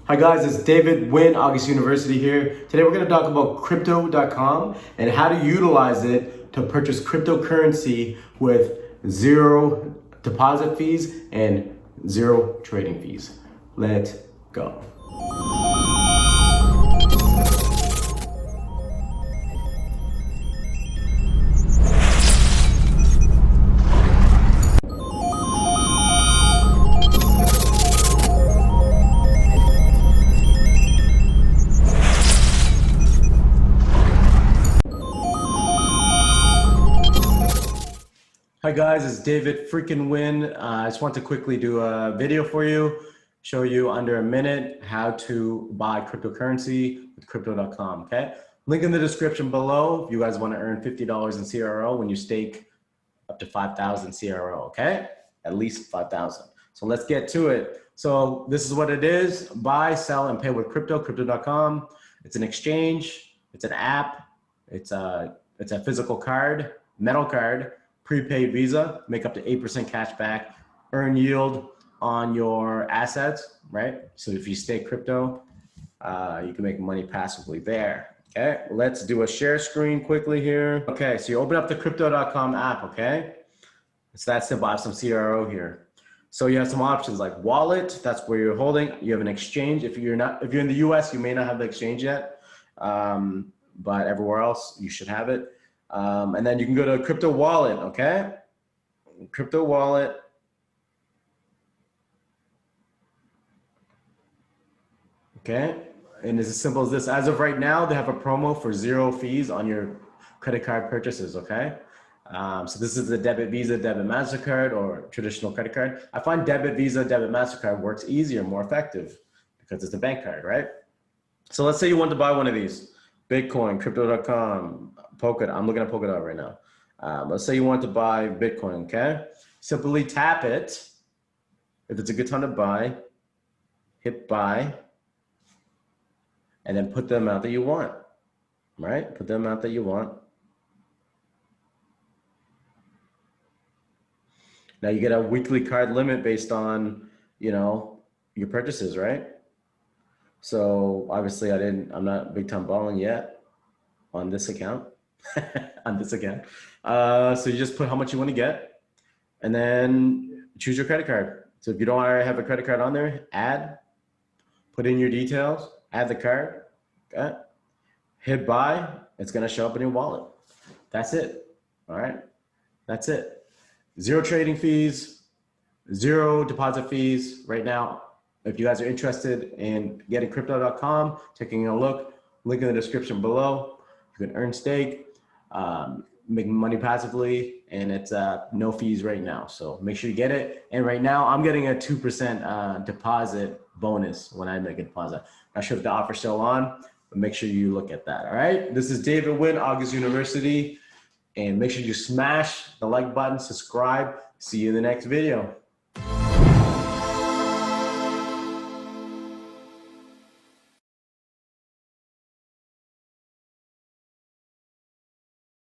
Hi guys, it's David Wynn, August University here. Today we're going to talk about crypto.com and how to utilize it to purchase cryptocurrency with zero deposit fees and zero trading fees. Let's go. Hi guys, it's David freaking Wynn. I just want to quickly do a video for you, show you under a minute how to buy cryptocurrency with crypto.com, okay? Link in the description below if you guys want to earn $50 in CRO when you stake up to 5,000 CRO, okay? At least 5,000. So let's get to it. So this is what it is: buy, sell, and pay with crypto.com. It's an exchange, it's an app, it's a physical card, metal card, prepaid Visa, make up to 8% cash back, earn yield on your assets, right? So if you stake crypto, you can make money passively there. Okay, let's do a share screen quickly here. Okay, so you open up the crypto.com app, okay? It's that simple. I have some CRO here. So you have some options like wallet, that's where you're holding. You have an exchange. If you're in the US, you may not have the exchange yet, but everywhere else you should have it. And then you can go to crypto wallet, okay? Crypto wallet. Okay, and it's as simple as this. As of right now, they have a promo for zero fees on your credit card purchases, okay? So this is the debit Visa, debit MasterCard, or traditional credit card. I find debit Visa, debit MasterCard works easier, more effective, because it's a bank card, right? So let's say you want to buy one of these. Bitcoin, crypto.com, Polkadot. I'm looking at Polkadot right now. Let's say you want to buy Bitcoin, okay? Simply tap it. If it's a good time to buy, hit buy, and then put the amount that you want, right? Put the amount that you want. Now you get a weekly card limit based on, your purchases, right? So obviously I'm not big time balling yet on this account, So you just put how much you want to get and then choose your credit card. So if you don't already have a credit card on there, put in your details, add the card, okay? Hit buy, it's gonna show up in your wallet. That's it, all right? That's it. Zero trading fees, zero deposit fees right now. If you guys are interested in getting crypto.com, taking a look, link in the description below. You can earn stake, make money passively, and it's no fees right now. So make sure you get it. And right now I'm getting a 2% deposit bonus when I make a deposit. Not sure if the offer's still on, but make sure you look at that, all right? This is David Wynn, August University, and make sure you smash the like button, subscribe. See you in the next video.